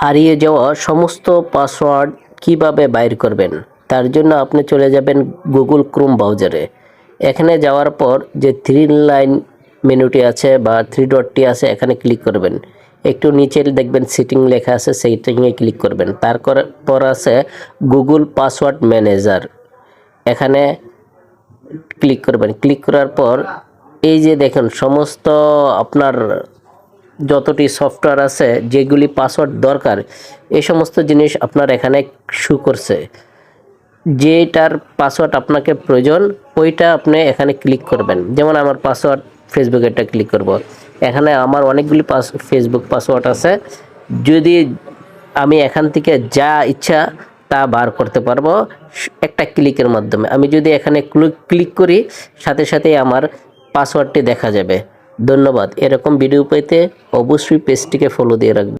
হারিয়ে যাওয়া সমস্ত পাসওয়ার্ড কিভাবে বাইর করবেন, তার জন্য আপনি চলে যাবেন গুগল ক্রোম ব্রাউজারে। এখানে যাওয়ার পর যে থ্রি লাইন মেনুটি আছে বা থ্রি ডটটি আছে, এখানে ক্লিক করবেন। একটু নিচে দেখবেন সেটিং লেখা আছে, সেটিংয়ে ক্লিক করবেন। তারপর আছে গুগল পাসওয়ার্ড ম্যানেজার, এখানে ক্লিক করবেন। ক্লিক করার পর এই যে দেখুন সমস্ত আপনার যতটি সফটওয়্যার আছে যেগুলি পাসওয়ার্ড দরকার, এই সমস্ত জিনিস আপনার এখানে শো করছে। যেটার পাসওয়ার্ড আপনাকে প্রয়োজন ওইটা আপনি এখানে ক্লিক করবেন। যেমন আমার পাসওয়ার্ড ফেসবুকেরটা ক্লিক করব। এখানে আমার অনেকগুলি ফেসবুক পাসওয়ার্ড আছে, যদি আমি এখান থেকে যা ইচ্ছা তা বার করতে পারবো একটা ক্লিকের মাধ্যমে। আমি যদি এখানে ক্লিক করি, সাথে সাথেই আমার পাসওয়ার্ডটি দেখা যাবে। ধন্যবাদ। এরকম ভিডিও পেতে অবশ্যই পেজটিকে ফলো দিয়ে রাখবেন।